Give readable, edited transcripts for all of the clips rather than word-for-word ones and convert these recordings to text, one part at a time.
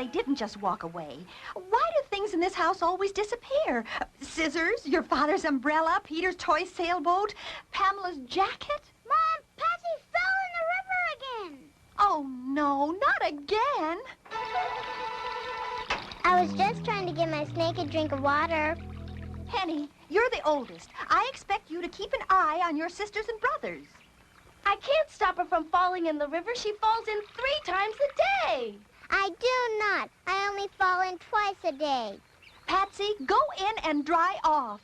they didn't just walk away. Why do things in this house always disappear? Scissors, your father's umbrella, Peter's toy sailboat, Pamela's jacket? Mom, Patsy fell in the river again. Oh, no, not again. I was just trying to give my snake a drink of water. Penny, you're the oldest. I expect you to keep an eye on your sisters and brothers. I can't stop her from falling in the river. She falls in 3 times a day. I do not. I only fall in twice a day. Patsy, go in and dry off.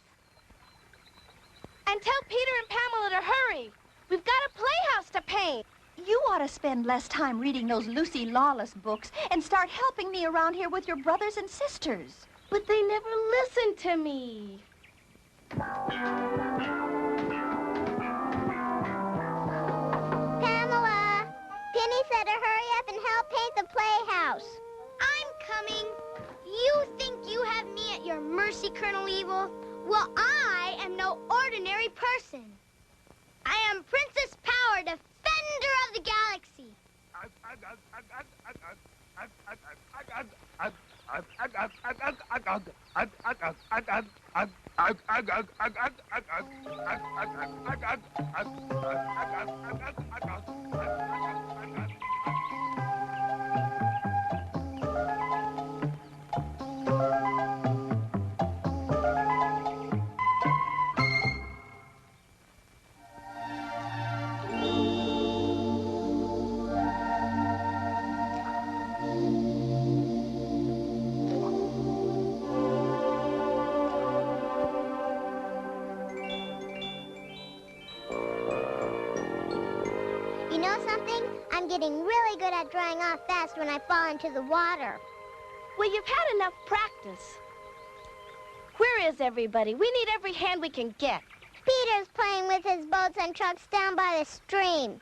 And tell Peter and Pamela to hurry. We've got a playhouse to paint. You ought to spend less time reading those Lucy Lawless books and start helping me around here with your brothers and sisters. But they never listen to me. Pamela, Penny said to hurry up and help paint the playhouse. I'm coming. You think you have me at your mercy, Colonel Evil? Well, I am no ordinary person. I am Princess Power, defender of the galaxy. You know something? I'm getting really good at drying off fast when I fall into the water. Well, you've had enough practice. Where is everybody? We need every hand we can get. Peter's playing with his boats and trucks down by the stream.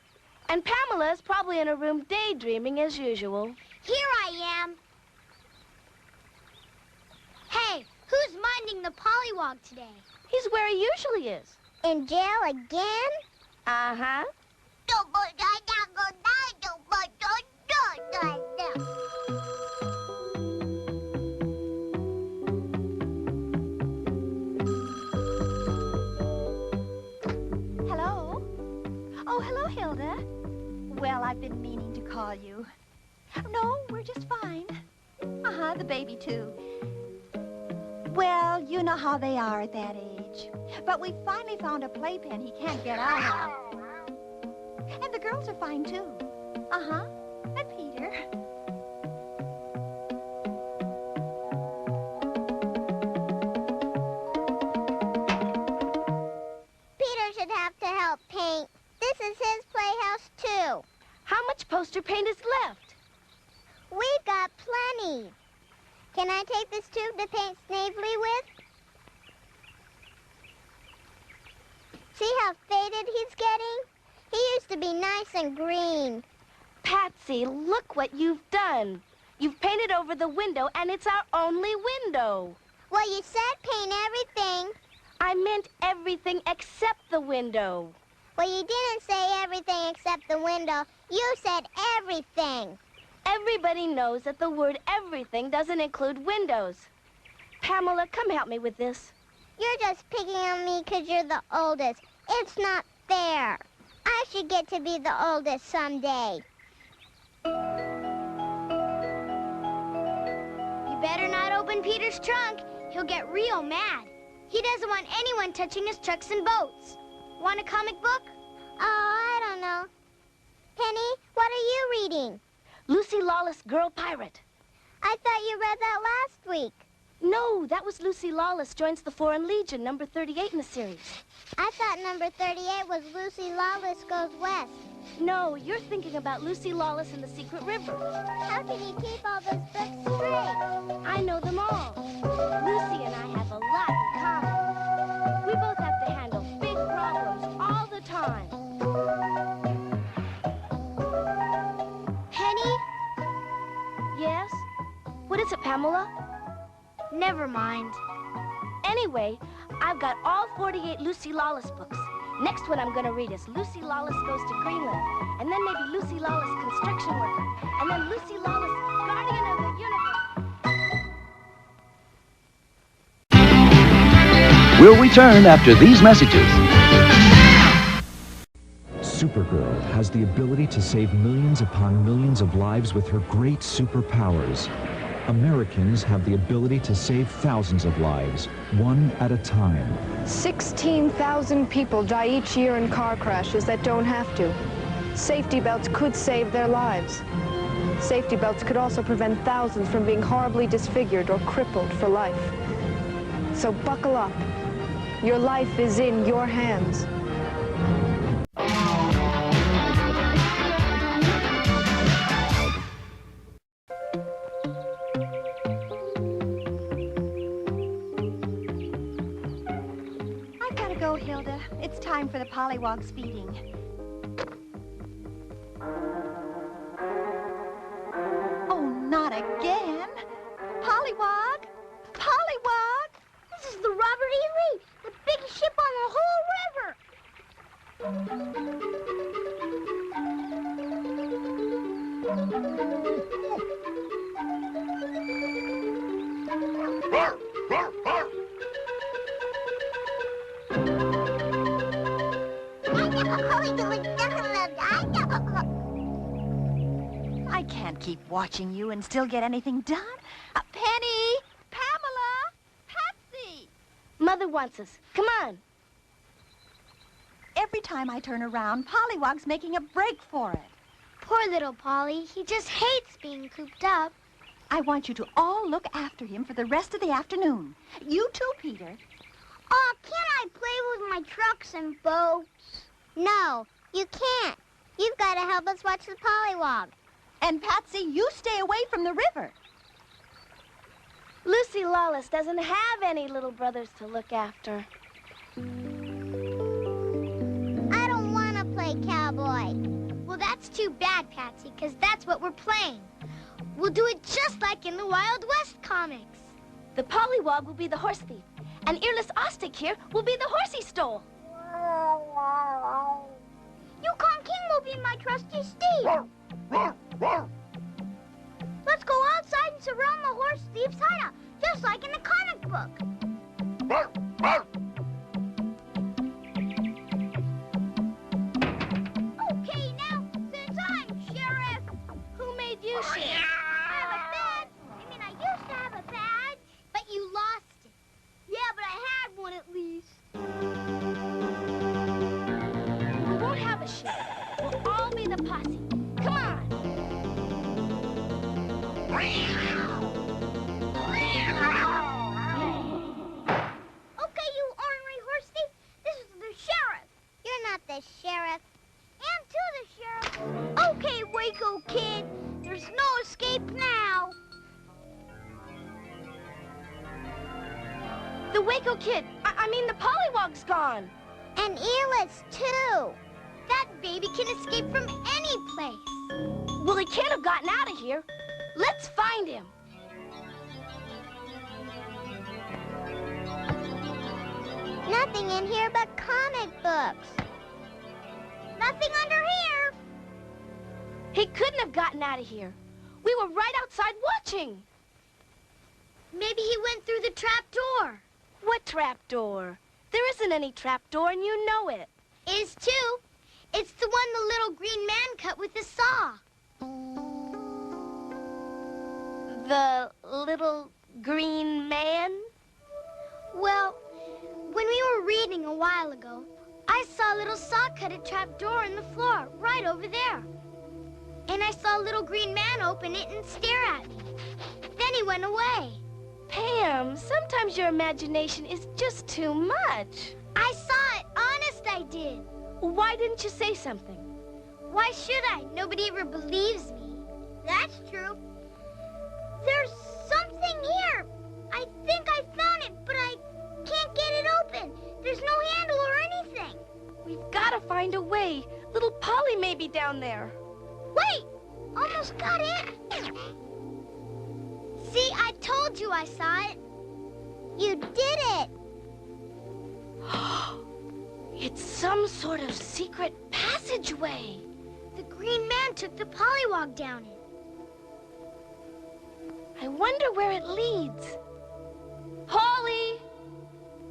And Pamela's probably in her room daydreaming as usual. Here I am. Hey, who's minding the pollywog today? He's where he usually is. In jail again? Uh-huh. Hello? Oh, hello, Hilda. Well, I've been meaning to call you. No, we're just fine. Uh-huh, the baby, too. Well, you know how they are at that age. But we finally found a playpen he can't get out of. And the girls are fine, too. Uh-huh. And Peter. Peter should have to help paint. This is his playhouse, too. How much poster paint is left? We've got plenty. Can I take this tube to paint Snavely with? See how faded he's getting? He used to be nice and green. Patsy, look what you've done. You've painted over the window, and it's our only window. Well, you said paint everything. I meant everything except the window. Well, you didn't say everything except the window. You said everything. Everybody knows that the word everything doesn't include windows. Pamela, come help me with this. You're just picking on me because you're the oldest. It's not fair. I should get to be the oldest someday. You better not open Peter's trunk. He'll get real mad. He doesn't want anyone touching his trucks and boats. Want a comic book? Oh, I don't know. Penny, what are you reading? Lucy Lawless, Girl Pirate. I thought you read that last week. No, that was Lucy Lawless joins the Foreign Legion, number 38 in the series. I thought number 38 was Lucy Lawless Goes West. No, you're thinking about Lucy Lawless and the Secret River. How can you keep all those books straight? I know them all. Lucy and I have a lot in common. We both have to handle big problems all the time. Penny? Yes? What is it, Pamela? Never mind. Anyway, I've got all 48 Lucy Lawless books. Next one I'm going to read is Lucy Lawless Goes to Greenland. And then maybe Lucy Lawless Construction Worker. And then Lucy Lawless Guardian of the Universe. We'll return after these messages. Supergirl has the ability to save millions upon millions of lives with her great superpowers. Americans have the ability to save thousands of lives, one at a time. 16,000 people die each year in car crashes that don't have to. Safety belts could save their lives. Safety belts could also prevent thousands from being horribly disfigured or crippled for life. So buckle up. Your life is in your hands. I've got to go, Hilda. It's time for the pollywog's feeding. Oh, not again. Pollywog! Pollywog! This is the Robert E. Lee, the biggest ship on the whole river. I can't keep watching you and still get anything done. Penny! Pamela! Patsy! Mother wants us. Come on. Every time I turn around, Pollywog's making a break for it. Poor little Polly. He just hates being cooped up. I want you to all look after him for the rest of the afternoon. You too, Peter. Oh, can't I play with my trucks and boats? No, you can't. You've got to help us watch the Pollywog. And Patsy, you stay away from the river. Lucy Lawless doesn't have any little brothers to look after. I don't want to play cowboy. Well, that's too bad, Patsy, because that's what we're playing. We'll do it just like in the Wild West comics. The Pollywog will be the horse thief, and Earless Ostick here will be the horse he stole. Yukon King will be my trusty steed. Let's go outside and surround the horse thief's hideout, just like in the comic book. Okay, now, since I'm sheriff. Who made you sheriff? I have a badge. I used to have a badge. But you lost it. Yeah, but I had one at least. We won't have a sheriff. We'll all be the posse. Come on. Okay, you ornery horse thief. This is the sheriff. You're not the sheriff. And to the sheriff. Okay, Waco Kid. There's no escape now. The Waco Kid. I mean, the Pollywog's gone. And Earless, too. That baby can escape from any place. Well, he can't have gotten out of here. Let's find him. Nothing in here but comic books. Nothing under here. He couldn't have gotten out of here. We were right outside watching. Maybe he went through the trap door. What trap door? There isn't any trap door, and you know it. Is too. It's the one the little green man cut with the saw. The little green man? Well, when we were reading a while ago, I saw a little saw cut a trap door in the floor, right over there. And I saw a little green man open it and stare at me. Then he went away. Pam, sometimes your imagination is just too much. I saw it. Honest, I did. Why didn't you say something? Why should I? Nobody ever believes me. That's true. There's something here. I think I found it, but I can't get it open. There's no handle or anything. We've got to find a way. Little Polly may be down there. Wait! Almost got it. See, I told you I saw it. You did it. It's some sort of secret passageway. The green man took the Pollywog down it. I wonder where it leads. Polly!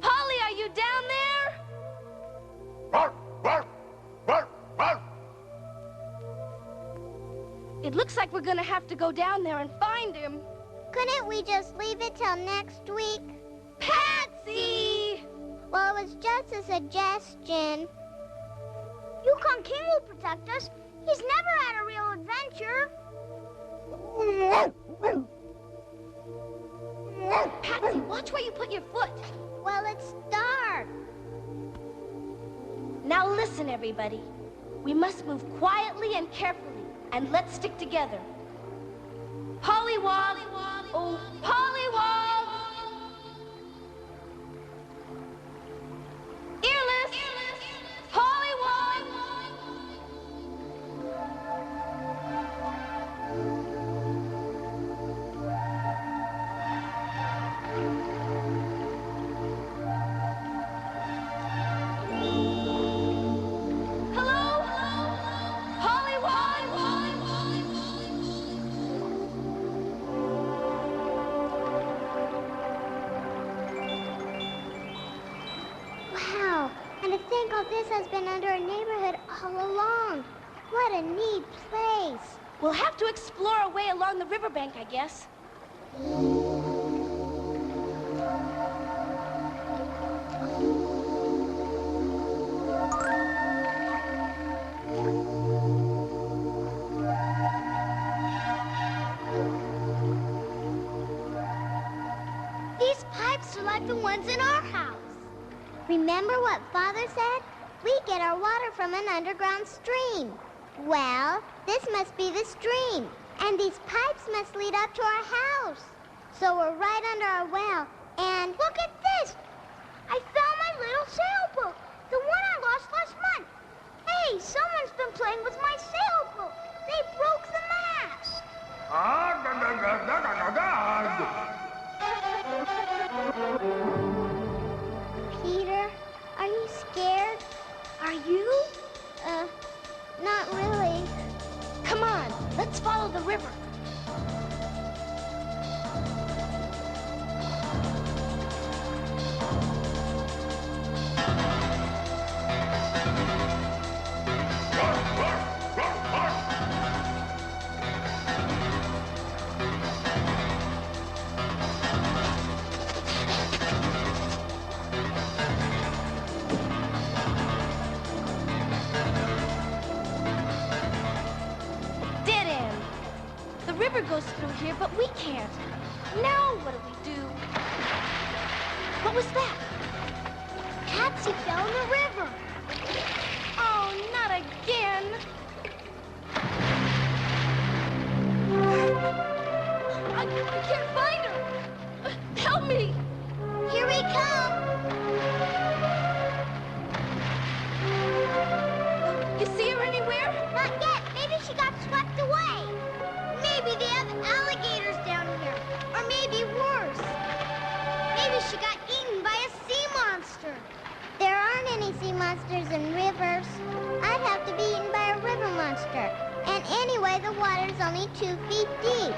Polly, are you It looks like we're gonna have to go down there and find him. Couldn't we just leave it till next week? Patsy! Well, it was just a suggestion. Yukon King will protect us. He's never had a real adventure. Patsy, watch where you put your foot. Well, it's dark. Now listen, everybody. We must move quietly and carefully, and let's stick together. Pollywog! Oh, Pollywog! Earless! Pollywog! Hello? Pollywog! Wow, and to think all this has been under our neighborhood all along. What a neat place. We'll have to explore our way along the riverbank, I guess. These pipes are like the ones in our house. Remember what Father said? We get our water from an underground stream. Well, this must be the stream, and these pipes must lead up to our house. So we're right under our well, and look at this! I found my little sailboat, the one I lost last month. Hey, someone's been playing with my sailboat. They broke the mast. Peter, are you scared? Are you? Not really. Come on, let's follow the river. The river goes through here, but we can't. Now what do we do? What was that? Patsy fell in the river. Oh, not again. I can't find her. Help me. Here we come. You see her anywhere? Not yet. Maybe she got swept away. Maybe they have alligators down here. Or maybe worse. Maybe she got eaten by a sea monster. There aren't any sea monsters in rivers. I'd have to be eaten by a river monster. And anyway, the water's only 2 feet deep.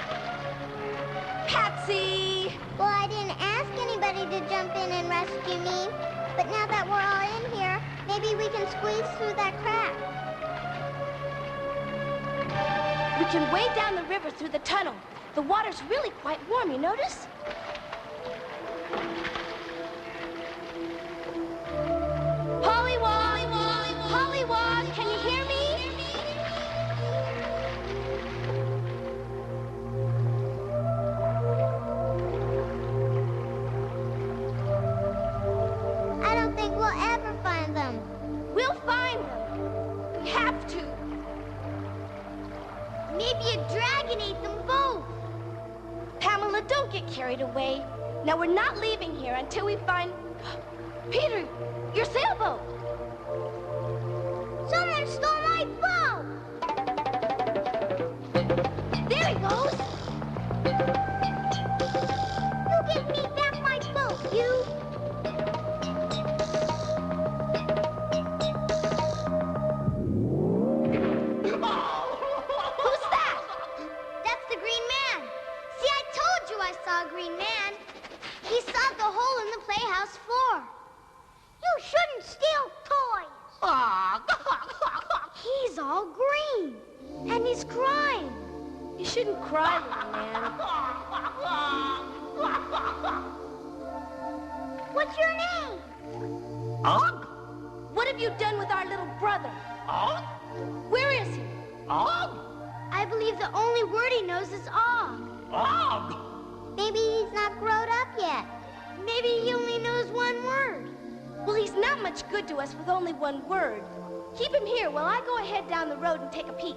Patsy! Well, I didn't ask anybody to jump in and rescue me. But now that we're all in here, maybe we can squeeze through that crack. We can wade down the river through the tunnel. The water's really quite warm, you notice? Pollywog! Pollywog! Can you hear me? I don't think we'll ever find them. We'll find them. We have to. Maybe a dragon ate them both. Pamela, don't get carried away. Now, we're not leaving here until we find... Peter, your sailboat. Someone stole my boat. There he goes. You give me back my boat, you. Who's that? That's the Green Man. See, I told you I saw a Green Man. He saw the hole in the playhouse floor. You shouldn't steal toys. He's all green, and he's crying. You shouldn't cry, little man. What's your name? Og? What have you done with our little brother? Og? Where is he? Og? I believe the only word he knows is Og. Og? Maybe he's not grown up yet. Maybe he only knows one word. Well, he's not much good to us with only one word. Keep him here while I go ahead down the road and take a peek.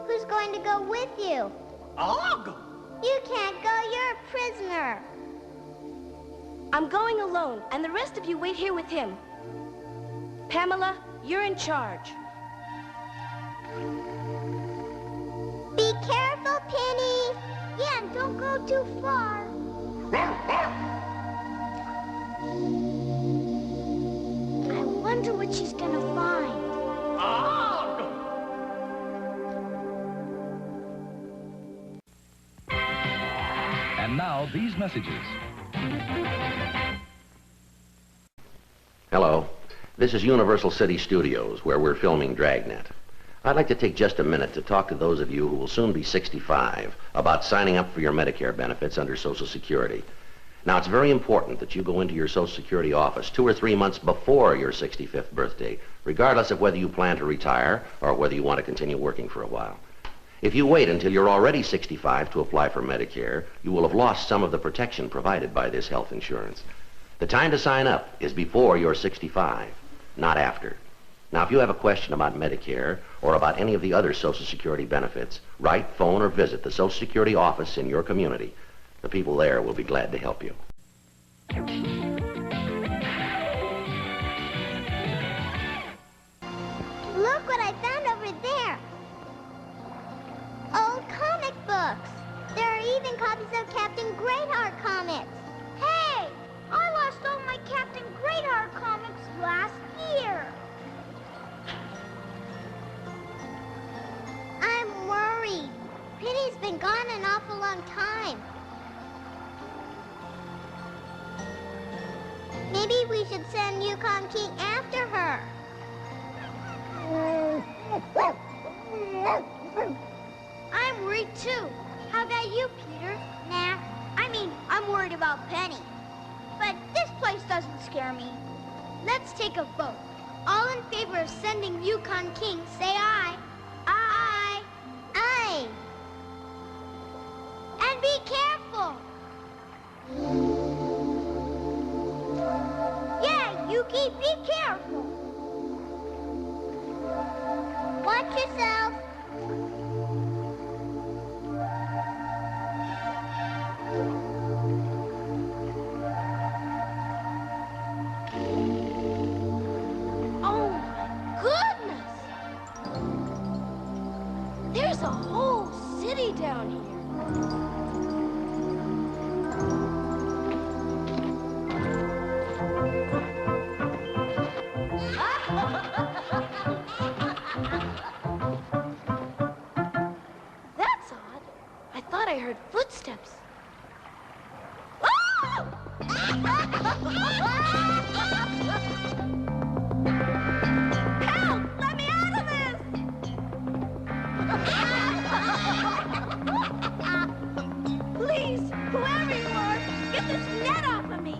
Who's going to go with you? Og? You can't go, you're a prisoner. I'm going alone, and the rest of you wait here with him. Pamela, you're in charge. Be careful, Penny. Yeah, and don't go too far. I wonder what she's gonna find. Og? And now, these messages. Hello. This is Universal City Studios, where we're filming Dragnet. I'd like to take just a minute to talk to those of you who will soon be 65 about signing up for your Medicare benefits under Social Security. Now, it's very important that you go into your Social Security office 2 or 3 months before your 65th birthday, regardless of whether you plan to retire or whether you want to continue working for a while. If you wait until you're already 65 to apply for Medicare, you will have lost some of the protection provided by this health insurance. The time to sign up is before you're 65, not after. Now, if you have a question about Medicare or about any of the other Social Security benefits, write, phone, or visit the Social Security office in your community. The people there will be glad to help you. Look what I found over there. Old comic books. There are even copies of Captain Greatheart comics. Hey, I lost all my Captain Greatheart comics last year. I'm worried. Penny's been gone an awful long time. Maybe we should send Yukon King after her. I'm worried too. How about you, Peter? Nah, I'm worried about Penny. But this place doesn't scare me. Let's take a vote. All in favor of sending Yukon King, say aye. Aye. Aye. And be careful. Yeah, Yuki, be careful. Watch yourself. Oh, my goodness! There's a whole city down here. That's odd. I thought I heard footsteps. Help! Let me out of this! Please, whoever you are, get this net off of me!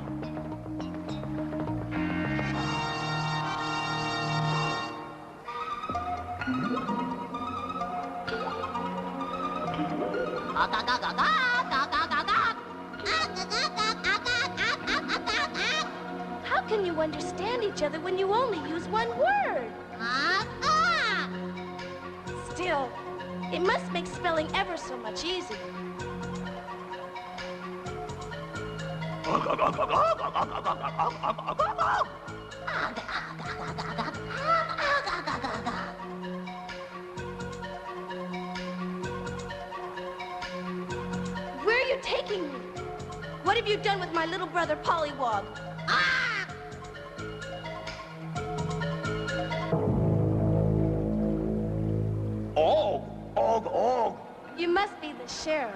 How can you understand each other when you only use one word? Still, it must make spelling ever so much easier. Where are you taking me? What have you done with my little brother, Pollywog? Og. You must be the sheriff.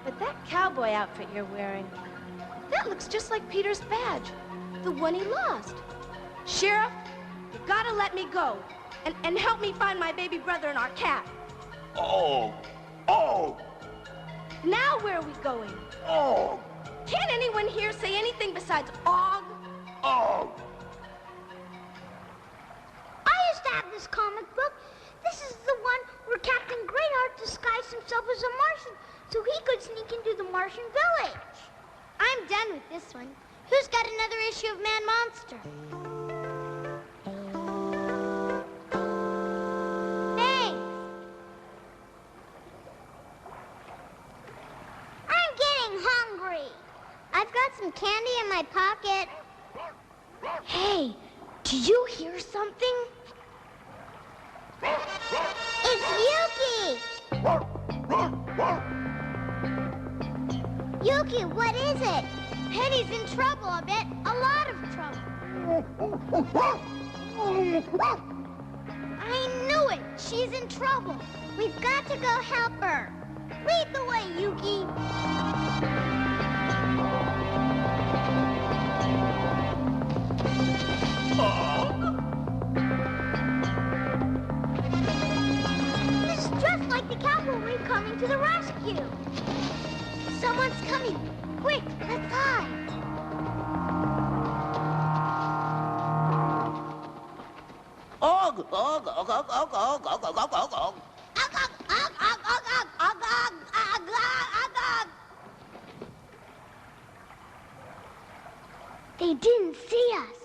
But that cowboy outfit you're wearing, that looks just like Peter's badge. The one he lost. Sheriff, you gotta let me go. And help me find my baby brother and our cat. Og. Now where are we going? Og. Can't anyone here say anything besides Og? Og. I used to have this comic book. This is the one where Captain Greatheart disguised himself as a Martian so he could sneak into the Martian village. I'm done with this one. Who's got another issue of Man Monster? Thanks. I'm getting hungry. I've got some candy in my pocket. Hey, do you hear something? It's Yuki! Yuki, what is it? Penny's in trouble a bit. A lot of trouble. I knew it. She's in trouble. We've got to go help her. Lead the way, Yuki. This is just like the cavalry coming to the rescue. Someone's coming. Quick, let's hide. Og. Og. Og. Og. Og. Og. Og. Og. Og. Og. Og. They didn't see us.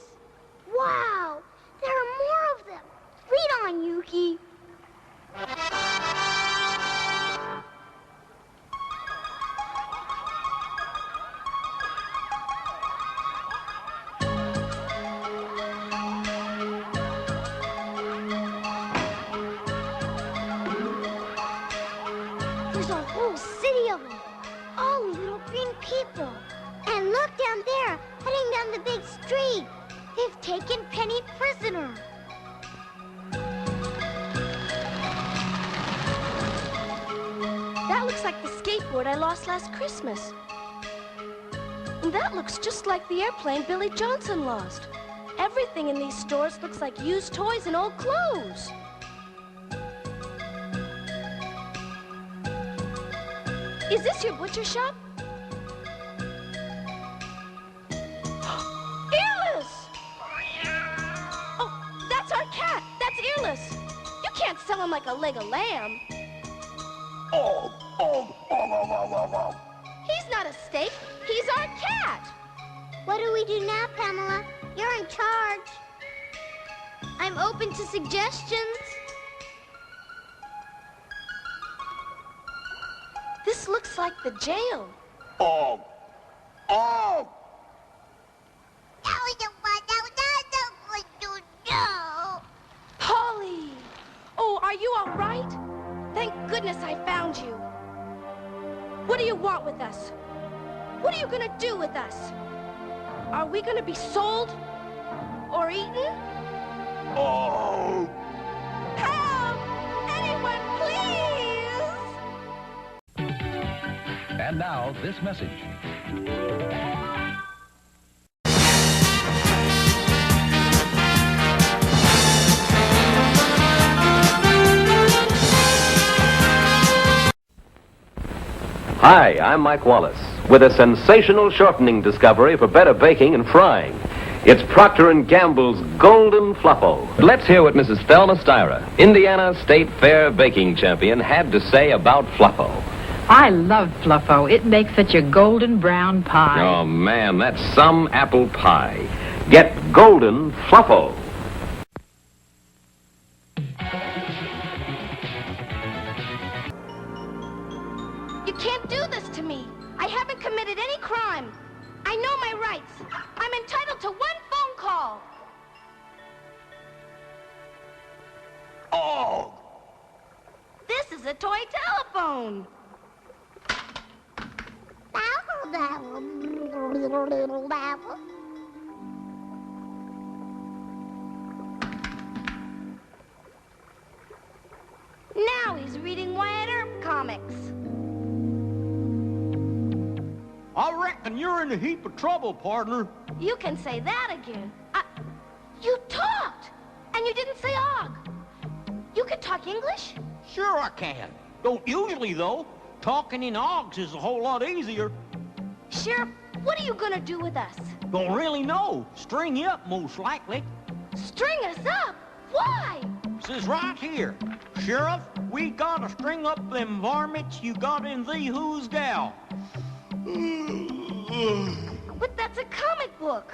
Wow, there are more of them. Lead on, Yuki. There's a whole city of them, all little green people. And look down there, heading down the big street. They've taken Penny prisoner. That looks like the skateboard I lost last Christmas. And that looks just like the airplane Billy Johnson lost. Everything in these stores looks like used toys and old clothes. Is this your butcher shop? Earless! Oh, that's our cat. That's Earless. You can't sell him like a leg of lamb. Og. Og. Og. Og. Og. Og. Og. He's not a steak. He's our cat. What do we do now, Pamela? You're in charge. I'm open to suggestions. This looks like the jail. Og. Og. Polly! Oh, are you all right? Thank goodness I found you. What do you want with us? What are you gonna do with us? Are we gonna be sold? Or eaten? Og. Help! Anyone, please! And now, this message. Hi, I'm Mike Wallace with a sensational shortening discovery for better baking and frying. It's Procter & Gamble's Golden Fluffo. Let's hear what Mrs. Thelma Styra, Indiana State Fair baking champion, had to say about Fluffo. I love Fluffo. It makes such a golden brown pie. Oh, man, that's some apple pie. Get Golden Fluffo. You can't do this to me. I haven't committed any crime. I know my rights. I'm entitled to one phone call. Og. This is a toy telephone. Now he's reading Wyatt Earp comics. I reckon you're in a heap of trouble, partner. You can say that again. You talked, and you didn't say Og. You can talk English? Sure I can. Don't usually, though. talking in Augs is a whole lot easier. Sheriff, what are you gonna do with us? Don't really know. String you up, most likely. String us up? Why? Says right here. Sheriff, we gotta string up them varmints you got in thee who's gal. But that's a comic book.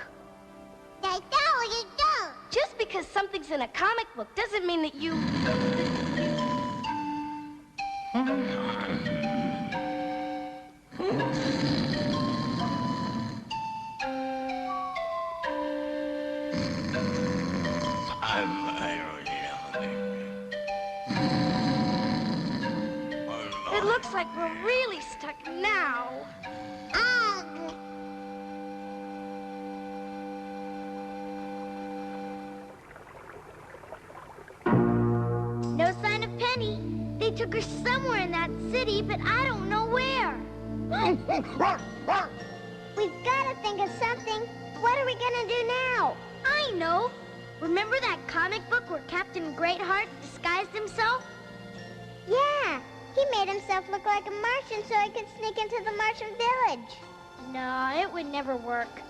That's all you do. Just because something's in a comic book doesn't mean that you... It looks like we're really stuck now. No sign of Penny. They took her somewhere in that city, but I don't know where. We've got to think of something. What are we gonna do now? I know. Remember that comic book where Captain Greatheart disguised himself? Yeah. He made himself look like a Martian so he could sneak into the Martian village. No, it would never work.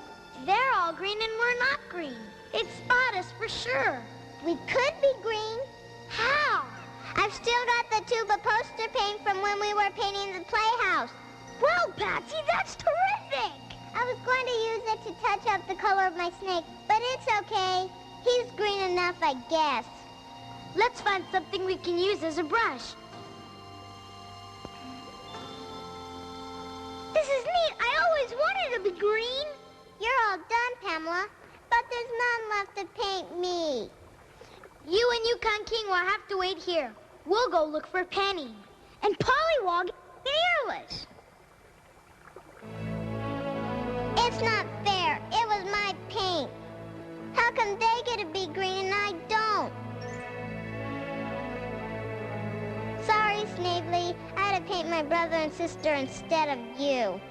They're all green and we're not green. They'd spot us for sure. We could be green. How? I've still got the tube of poster paint from when we were painting the playhouse. Well, Patsy, that's terrific! I was going to use it to touch up the color of my snake, but it's okay. He's green enough, I guess. Let's find something we can use as a brush. This is neat. I always wanted to be green. You're all done, Pamela, but there's none left to paint me. You and Yukon King will have to wait here. We'll go look for Penny. And Pollywog and Earless. It's not fair. It was my paint. How come they get to be green and I don't? Sorry, Snavely. I had to paint my brother and sister instead of you.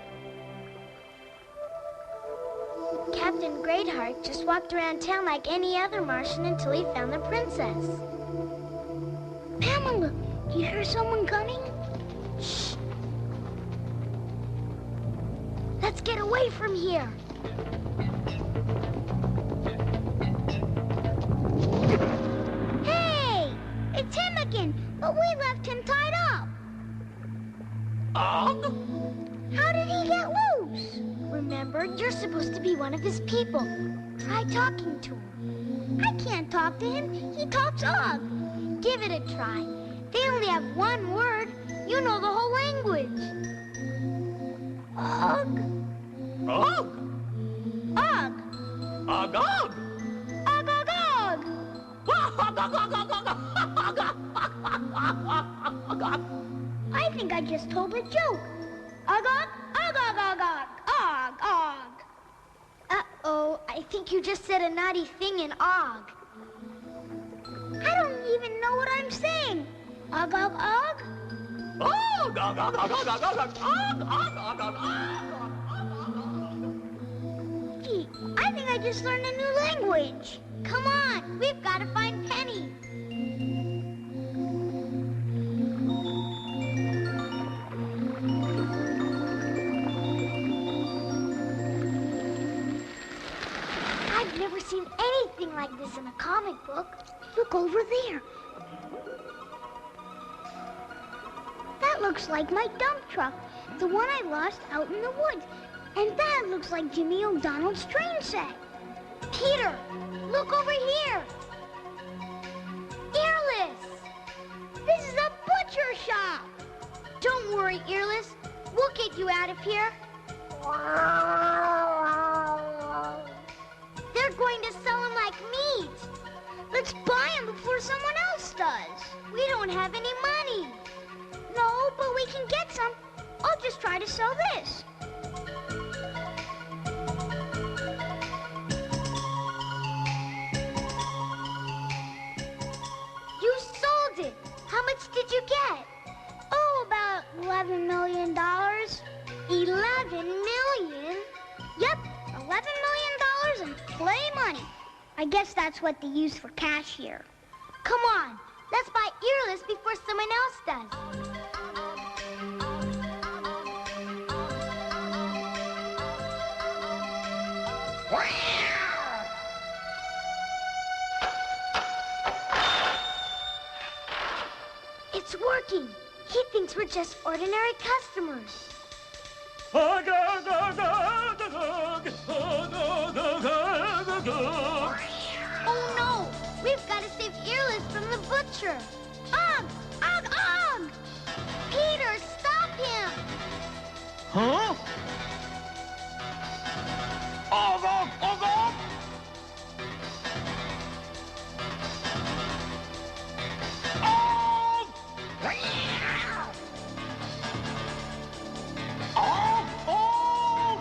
Captain Greatheart just walked around town like any other Martian until he found the princess. Pamela, do you hear someone coming? Shh. Let's get away from here. Hey! It's him again, but we left him tied up. How did he get loose? Remember, you're supposed to be one of his people. Try talking to him. I can't talk to him. He talks Ugh. Give it a try. They only have one word. You know the whole language. Ugh. Ugh! Ugh. Ugh, ugh! Ugh, ugh, ugh. I think I just told a joke. Ugh, ugh, ugh, ugh, ugh, ugh, ugh, ugh. Uh-oh, I think you just said a naughty thing in Ugh. I don't even know what I'm saying. Ugh, ugh, ugh. Ugh, ugh, ugh, ugh, ugh, ugh, ugh, ugh, ugh, ugh. Gee, I think I just learned a new language. Come on, we've got to find Penny. I've never seen anything like this in a comic book. Look over there. That looks like my dump truck, the one I lost out in the woods. And that looks like Jimmy O'Donnell's train set. Peter, look over here. Earless! This is a butcher shop. Don't worry, Earless. We'll get you out of here. They're going to sell them like meat. Let's buy them before someone else does. We don't have any money. No, but we can get some. I'll just try to sell this. You sold it. How much did you get? Oh, about $11 million. 11 million? Yep, $11 million and play money. I guess that's what they use for cash here. Come on, let's buy Earless before someone else does. It's working. He thinks we're just ordinary customers. Oh no! We've got to save Earless from the butcher. Og! Og! Og! Peter, stop him! Huh? Og! Og! Og! Og!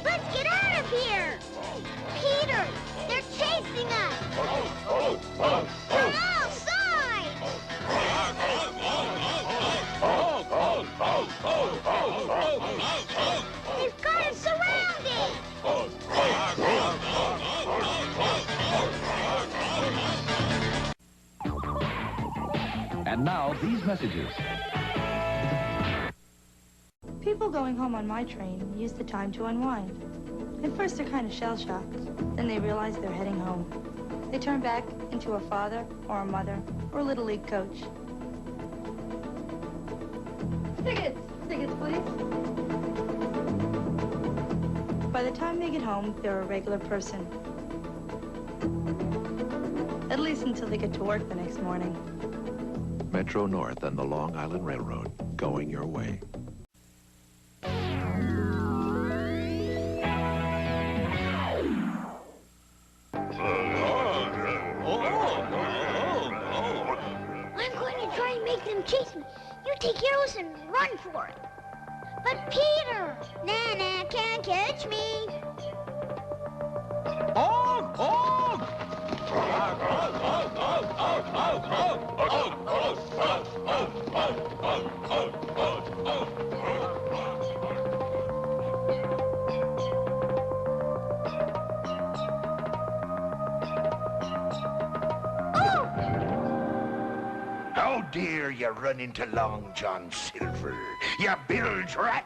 Let's get out of here! Peter, they're chasing us! From all sides! They've got us surrounded! And now, these messages. People going home on my train use the time to unwind. At first, they're kind of shell-shocked. Then they realize they're heading home. They turn back into a father or a mother or a Little League coach. Tickets! Tickets, please. By the time they get home, they're a regular person. At least until they get to work the next morning. Metro North and the Long Island Railroad, going your way. I'm going to try and make them chase me. You take Earless and run for it. But Peter! Nah, can't catch me. Og! Og! How dare you run into Long John Silver, you bilge rat?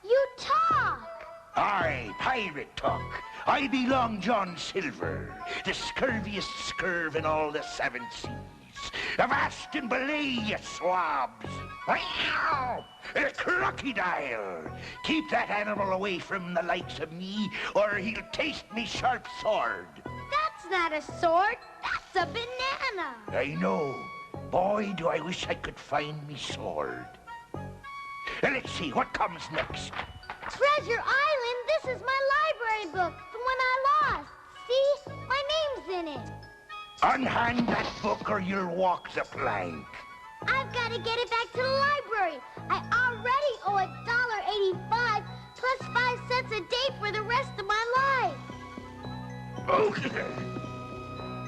You talk! Aye, pirate talk. I be Long John Silver, the scurviest scurv in all the 7 seas. Avast and belay, you swabs! Wow! A crocodile! Keep that animal away from the likes of me, or he'll taste me sharp sword. That's not a sword. That's a banana. I know. Boy, do I wish I could find me sword. Let's see, what comes next? Treasure Island, this is my library book, the one I lost. See? My name's in it. Unhand that book or you'll walk the plank. I've got to get it back to the library. I already owe $1.85 plus 5 cents a day for the rest of my life. Okay.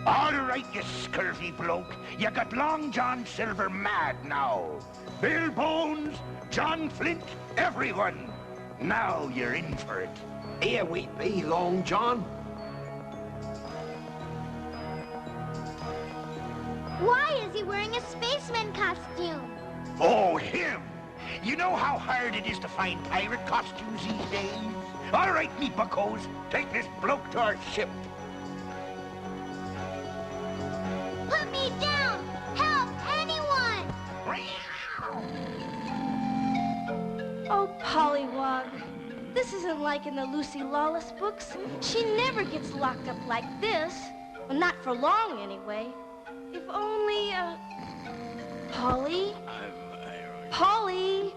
All right, you scurvy bloke. You got Long John Silver mad now. Bill Bones, John Flint, everyone. Now you're in for it. Here we be, Long John. Why is he wearing a spaceman costume? Oh, him! You know how hard it is to find pirate costumes these days? All right, me buccos, take this bloke to our ship. Put me down! Help, anyone! Oh, Pollywog. This isn't like in the Lucy Lawless books. She never gets locked up like this. Well, not for long, anyway. If only, Polly? Polly?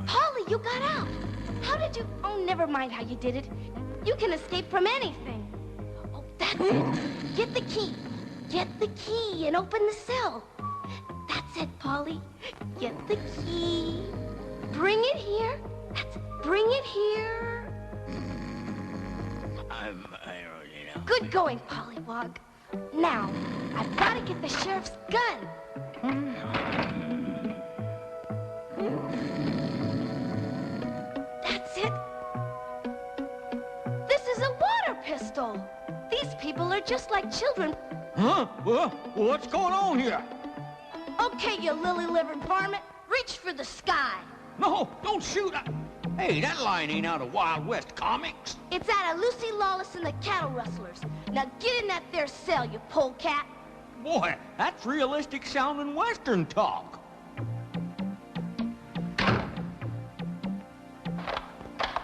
Polly, you got out. How did you... Oh, never mind how you did it. You can escape from anything. Oh, that's it. Get the key. Get the key and open the cell. That's it, Polly. Get the key. Bring it here. That's it. Bring it here. Good going, Pollywog. Now, I've got to get the sheriff's gun. That's it. This is a water pistol. These people are just like children. Huh? What's going on here? Okay, you lily-livered varmint. Reach for the sky. No, don't shoot. Hey, that line ain't out of Wild West comics. It's out of Lucy Lawless and the Cattle Rustlers. Now get in that there cell, you polecat. Boy, that's realistic sounding Western talk.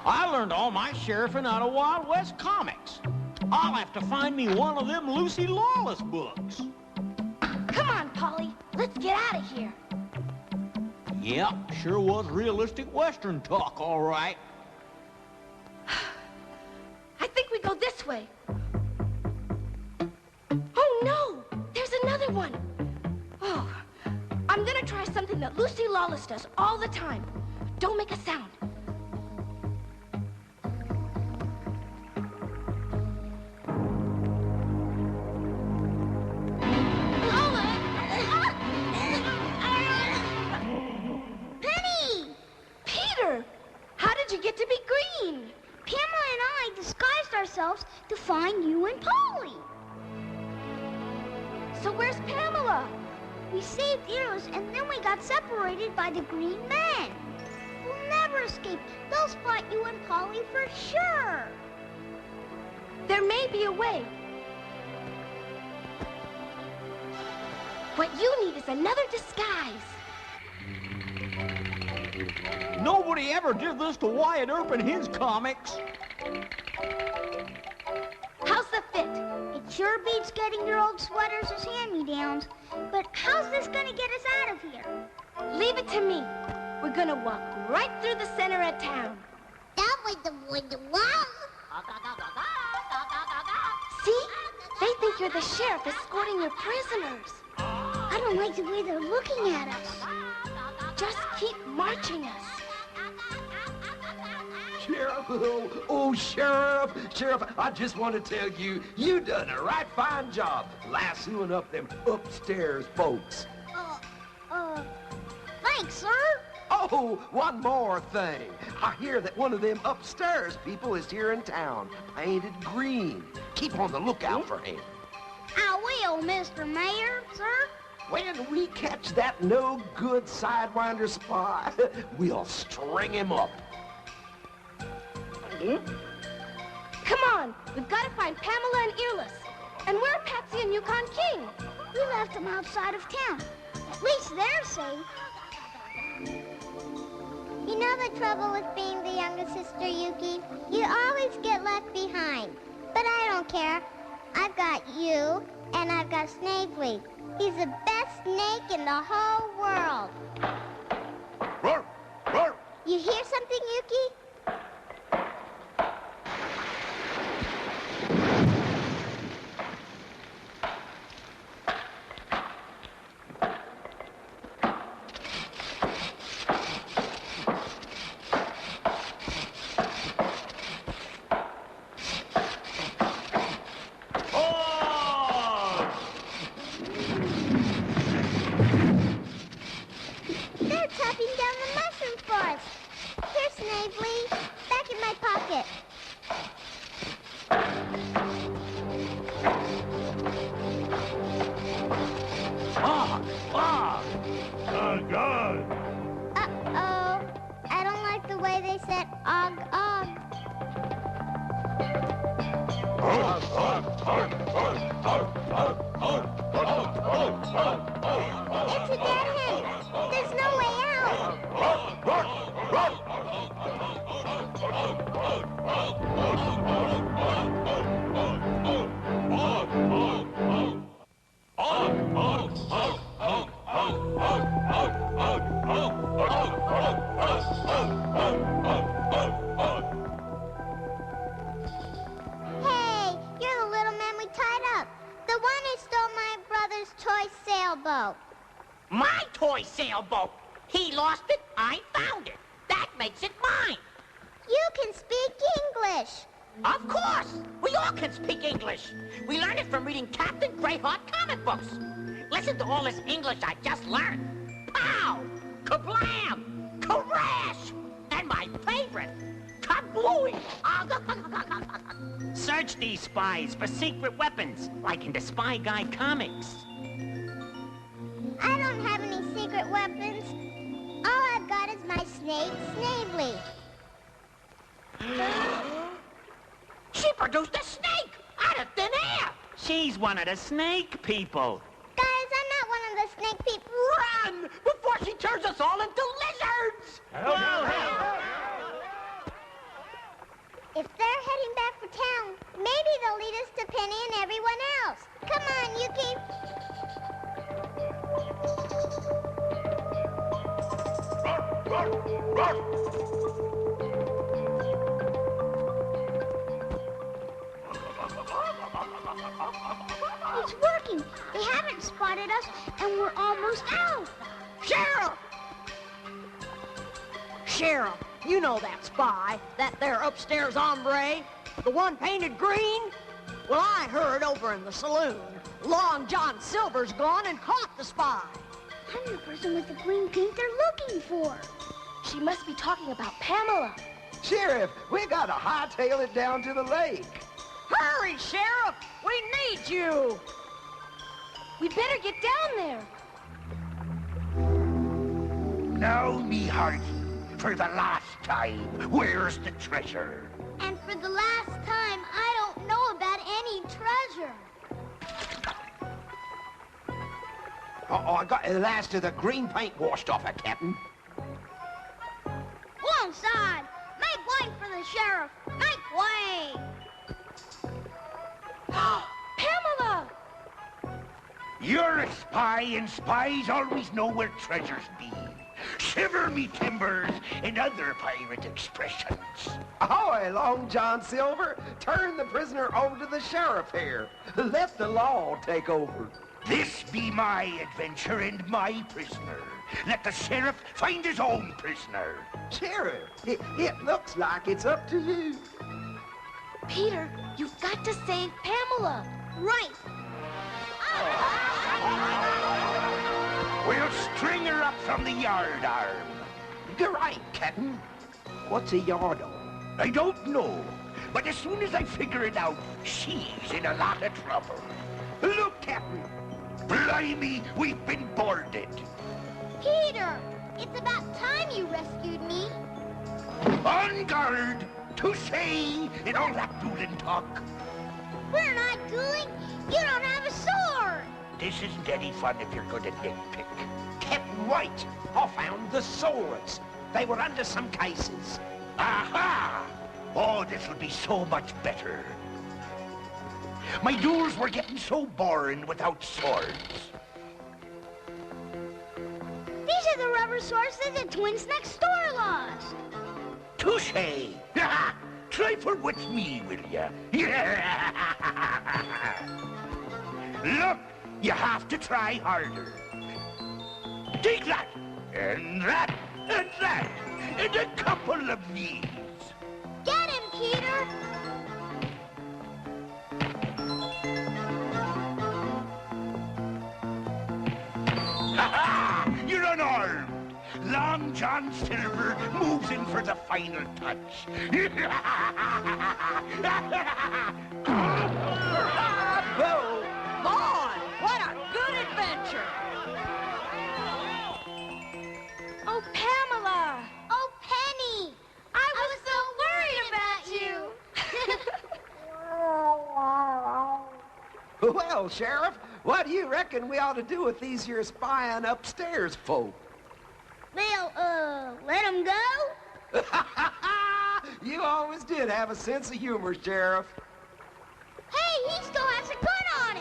I learned all my sheriffing out of Wild West comics. I'll have to find me one of them Lucy Lawless books. Come on, Polly. Let's get out of here. Yep, sure was realistic Western talk, all right. I think we go this way. Oh, no! There's another one. Oh, I'm gonna try something that Lucy Lawless does all the time. Don't make a sound. Get to be green. Pamela and I disguised ourselves to find you and Polly. So where's Pamela? We saved Eros and then we got separated by the green men. We'll never escape. They'll spot you and Polly for sure. There may be a way. What you need is another disguise. Nobody ever did this to Wyatt Earp in his comics. How's the fit? It sure beats getting your old sweaters as hand-me-downs. But how's this gonna get us out of here? Leave it to me. We're gonna walk right through the center of town. That way the wall. See? They think you're the sheriff escorting your prisoners. I don't like the way they're looking at us. Just keep marching us. Sheriff, oh, Sheriff, I just want to tell you, you done a right fine job lassoing up them upstairs folks. Thanks, sir. Oh, one more thing. I hear that one of them upstairs people is here in town, painted green. Keep on the lookout for him. I will, Mr. Mayor, sir. When we catch that no-good sidewinder spy, we'll string him up. Come on, we've got to find Pamela and Earless. And where are Patsy and Yukon King? We left them outside of town. At least they're safe. You know the trouble with being the younger sister, Yuki? You always get left behind. But I don't care. I've got you, and I've got Snavely. He's the best snake in the whole world. Roar! Roar! You hear something, Yuki? My toy sailboat. He lost it, I found it. That makes it mine. You can speak English. Of course. We all can speak English. We learned it from reading Captain Greyheart comic books. Listen to all this English I just learned. Pow! Kablam! Crash! And my favorite, kablooey! Search these spies for secret weapons, like in the Spy Guy comics. I don't have any secret weapons. All I've got is my snake, Snavely. produced a snake out of thin air. She's one of the snake people. Guys, I'm not one of the snake people. Run before she turns us all into lizards. If they're heading back for town, maybe they'll lead us to Penny and everyone else. Come on, Yuki. It's working. They haven't spotted us, and we're almost out. Sheriff! Sheriff, you know that spy, that there upstairs hombre, the one painted green? Well, I heard over in the saloon, Long John Silver's gone and caught the spy. I'm the person with the green paint they're looking for. She must be talking about Pamela. Sheriff, we gotta hightail it down to the lake. Hurry, Sheriff! We need you! We better get down there. Now, me hearty, for the last time, where's the treasure? And for the last time, I don't know about any treasure. Oh, I got the last of the green paint washed off it, Captain. Alongside! Make way for the sheriff! Make way! Pamela! You're a spy, and spies always know where treasures be. Shiver me timbers and other pirate expressions. Ahoy, Long John Silver! Turn the prisoner over to the sheriff here. Let the law take over. This be my adventure and my prisoner. Let the sheriff find his own prisoner. Sheriff, it looks like it's up to you. Peter, you've got to save Pamela. Right. We'll string her up from the yard arm. You're right, Captain. What's a yard arm? I don't know, but as soon as I figure it out, she's in a lot of trouble. Look, Captain. Blimey, we've been boarded. Peter, it's about time you rescued me. On guard, touche, and all that doodling talk. We're not doing. You don't have a sword. This isn't any fun if you're going to nitpick. Captain White, I found the swords. They were under some cases. Aha! Oh, this will be so much better. My duels were getting so boring without swords. These are the rubber swords that the twins next door lost. Touche! Trifle with me, will ya? Look, you have to try harder. Take that, and that, and that, and a couple of these. Get him, Peter! Ha-ha! You're unarmed. Long John Silver moves in for the final touch. Bravo! Boy, what a good adventure! Oh, Pamela! Oh, Penny! I was so worried about you. Well, Sheriff, what do you reckon we ought to do with these here spying upstairs folk? Well, let them go? You always did have a sense of humor, Sheriff. Hey, he still has a gun on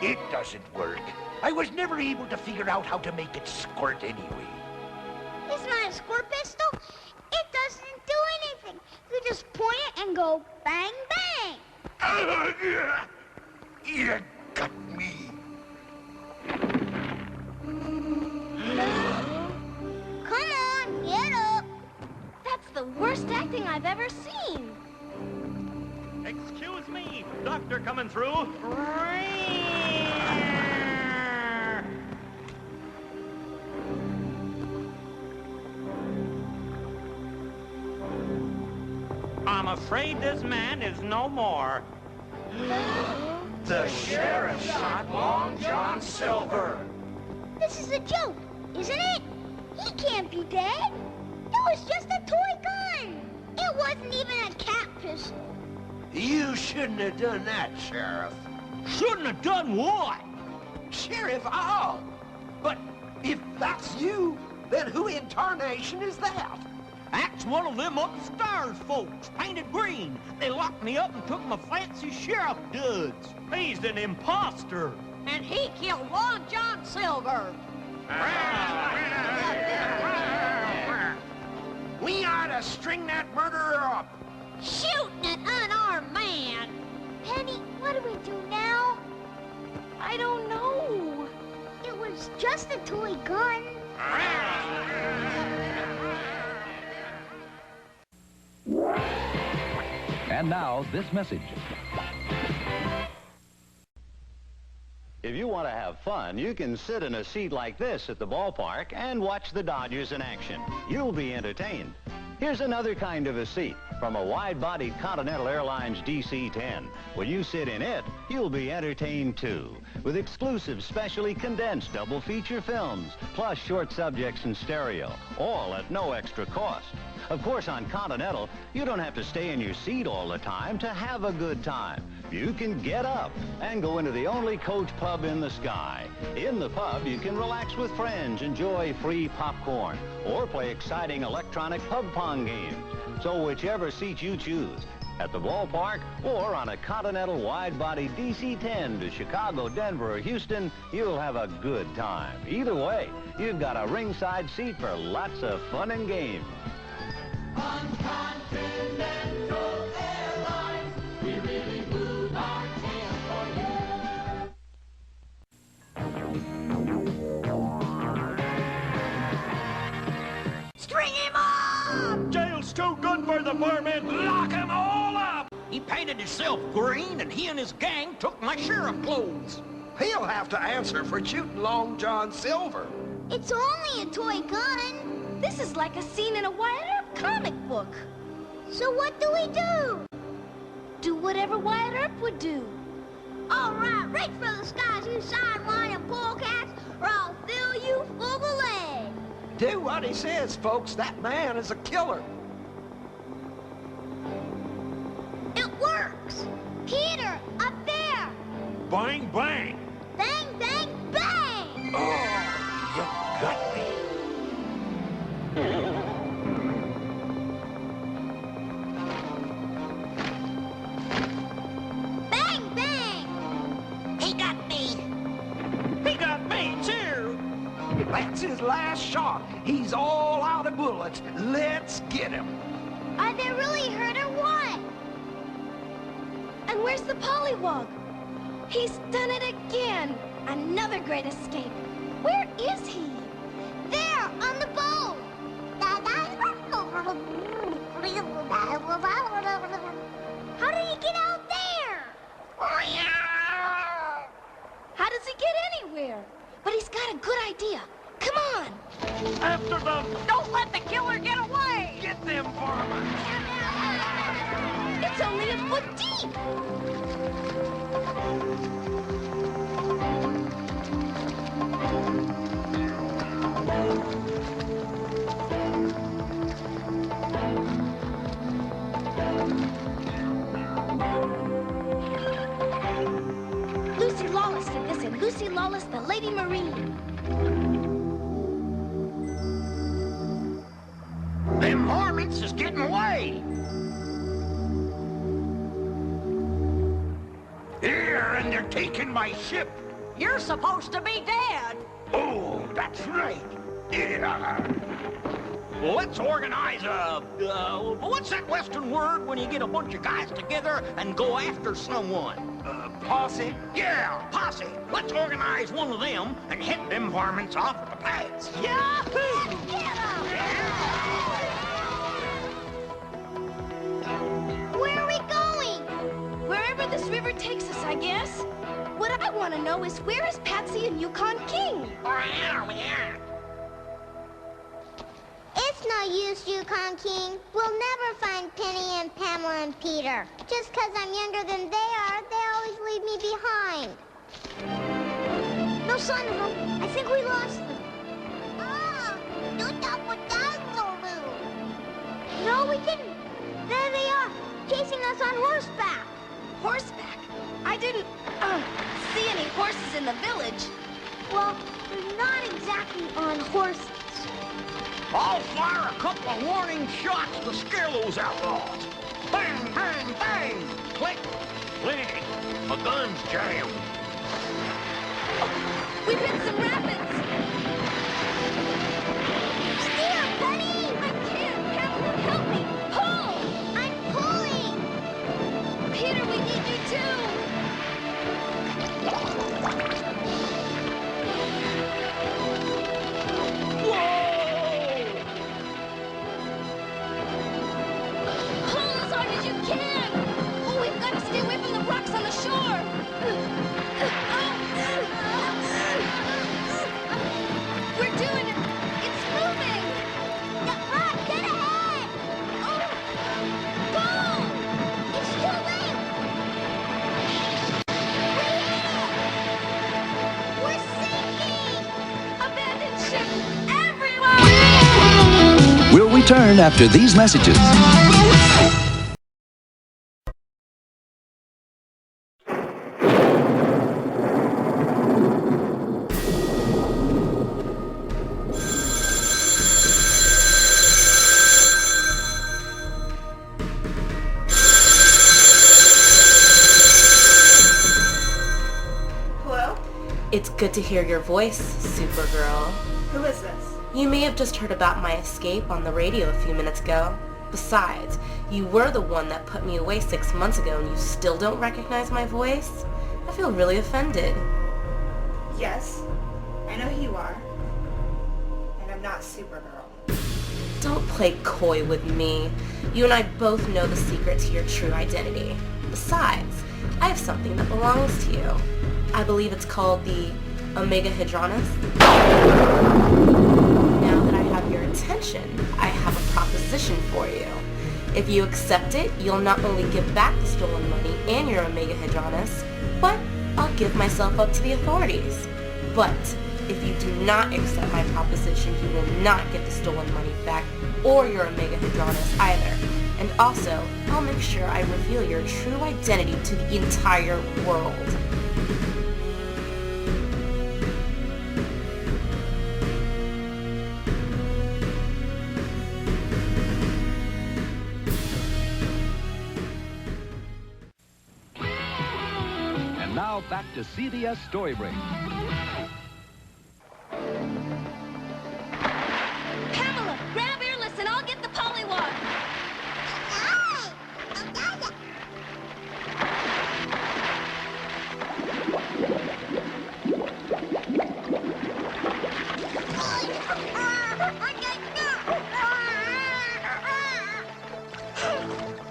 it. It doesn't work. I was never able to figure out how to make it squirt anyway. It's not a squirt pistol. It doesn't do anything. You just point it and go bang, bang. You got me. Come on, get up. That's the worst acting I've ever seen. Excuse me, doctor coming through. I'm afraid this man is no more. The sheriff shot Long John Silver. This is a joke, isn't it? He can't be dead. It was just a toy gun. It wasn't wasn't even a cat pistol. You shouldn't have done that, Sheriff. Shouldn't have done what? Sheriff, oh. But if that's you, then who in tarnation is that? That's one of them upstairs folks, painted green. They locked me up and took my fancy sheriff duds. He's an imposter. And he killed Long John Silver. We ought to string that murderer up. Shooting an unarmed man. Penny, what do we do now? I don't know. It was just a toy gun. And now, this message. If you want to have fun, you can sit in a seat like this at the ballpark and watch the Dodgers in action. You'll be entertained. Here's another kind of a seat from a wide-bodied Continental Airlines DC-10. When you sit in it, you'll be entertained too, with exclusive specially condensed double feature films, plus short subjects in stereo, all at no extra cost. Of course, on Continental, you don't have to stay in your seat all the time to have a good time. You can get up and go into the only coach pub in the sky. In the pub, you can relax with friends, enjoy free popcorn, or play exciting electronic pub pong games. So whichever seat you choose, at the ballpark or on a Continental wide-body DC-10 to Chicago, Denver, or Houston, you'll have a good time. Either way, you've got a ringside seat for lots of fun and games. On Continental Airlines, we really move our tail for you. String him up! Jail's too good for the varmint. Lock them all up! He painted himself green, and he and his gang took my sheriff clothes. He'll have to answer for shooting Long John Silver. It's only a toy gun. This is like a scene in a Wyatt Earp comic book. So what do we do? Do whatever Wyatt Earp would do. All right, reach for the skies, you sideline and polecats, or I'll fill you full of lead. Do what he says, folks. That man is a killer. It works. Peter, up there. Bang, bang. Bang, bang, bang. Oh, you got me. Bang, bang. He got me. He got me, too. That's his last shot. He's all out of bullets. Let's get him. Are they really hurt or what? And where's the pollywog? He's done it again. Another great escape. Where is he? There, on the boat. How did he get out there? How does he get anywhere? But he's got a good idea. Come on. After them. Don't let the killer get away! Get them varmints. It's only a foot deep. Lucy Lawless did this in Lucy Lawless, the Lady Marine. Them varmints is getting away. Here, and they're taking my ship. You're supposed to be dead. Oh, that's right. Yeah. Let's organize what's that Western word when you get a bunch of guys together and go after someone? Posse? Yeah, posse. Let's organize one of them and hit them varmints off at the pass. Yahoo! Get him! Where are we going? Wherever this river takes us, I guess. What I want to know is where is Patsy and Yukon King? It's no use, Yukon King. We'll never find Penny and Pamela and Peter. Just 'cause I'm younger than they are, they always leave me behind. No sign of them. I think we lost them. No, we didn't. There they on horseback. Horseback? I didn't, see any horses in the village. Well, they're not exactly on horses. I'll fire a couple of warning shots to scare those outlaws. Bang, bang, bang! Click, click. My gun's jammed. We've hit some rapids. Steer, buddy! I can't. Pamela, help me. Pull! I'm pulling. Peter, we need you too. Pull as hard as you can. Oh, we've got to stay away from the rocks on the shore. We're doing it. It's moving. Get ahead! Oh, pull! It's too late! We're sinking! Abandoned ship everywhere! We'll return after these messages. Hello? It's good to hear your voice, Supergirl. Who is this? You may have just heard about my escape on the radio a few minutes ago. Besides, you were the one that put me away 6 months ago and you still don't recognize my voice? I feel really offended. Yes, I know who you are. And I'm not Supergirl. Don't play coy with me. You and I both know the secret to your true identity. Besides, I have something that belongs to you. I believe it's called the Omega Hadronus. Now that I have your attention, I have a proposition for you. If you accept it, you'll not only give back the stolen money and your Omega Hadronus, but I'll give myself up to the authorities. But if you do not accept my proposition, you will not get the stolen money back or your Omega Hadronus either. And also, I'll make sure I reveal your true identity to the entire world. And now back to CBS Storybreak. Pamela, grab Earless and I'll get the polywog.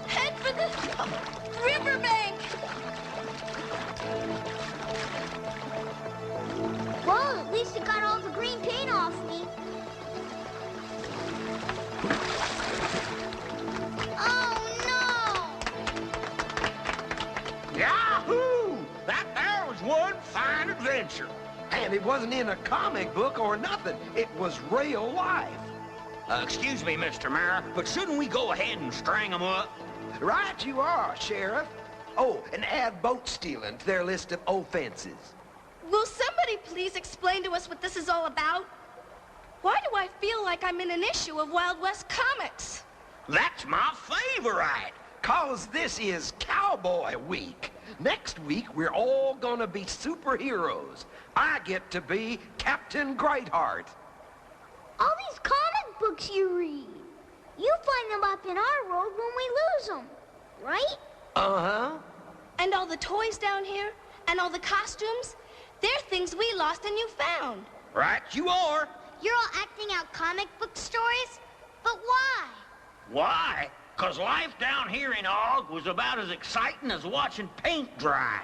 Head for the riverbank. Well, at least it got all the green paint off me. Oh, no! Yahoo! That there was one fine adventure. And it wasn't in a comic book or nothing. It was real life. Excuse me, Mr. Mayor, but shouldn't we go ahead and string them up? Right you are, Sheriff. Oh, and add boat stealing to their list of offenses. Will somebody please explain to us what this is all about? Why do I feel like I'm in an issue of Wild West Comics? That's my favorite. 'Cause this is Cowboy Week. Next week, we're all gonna be superheroes. I get to be Captain Greatheart. All these comic books you read. You find them up in our world when we lose them, right? Uh-huh. And all the toys down here, and all the costumes, they're things we lost and you found. Right you are. You're all acting out comic book stories? But why? Why? 'Cause life down here in Og was about as exciting as watching paint dry.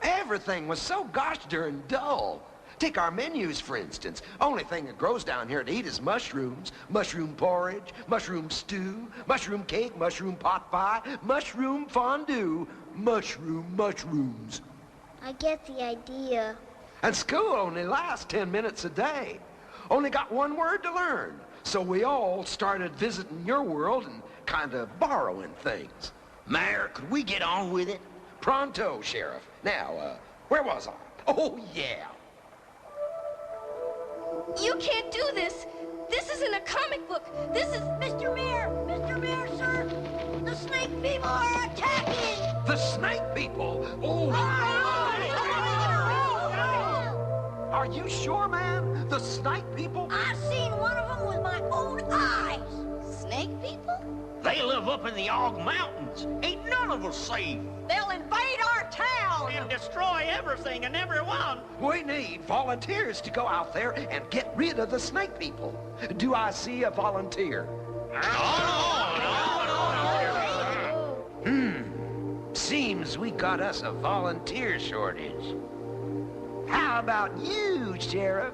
Everything was so gosh darn dull. Take our menus, for instance. Only thing that grows down here to eat is mushrooms. Mushroom porridge, mushroom stew, mushroom cake, mushroom pot pie, mushroom fondue, mushrooms. I get the idea. And school only lasts 10 minutes a day. Only got one word to learn. So we all started visiting your world and kind of borrowing things. Mayor, could we get on with it? Pronto, Sheriff. Now, where was I? Oh, yeah. You can't do this. This isn't a comic book. This is... Mr. Mayor, sir. The snake people are attacking. The snake people? Oh. Are you sure, man? The snake people? I've seen one of them with my own eyes. Snake people? They live up in the Og Mountains. Ain't none of us safe. They'll invade our town. And destroy everything and everyone. We need volunteers to go out there and get rid of the snake people. Do I see a volunteer? Seems we got us a volunteer shortage. How about you, Sheriff?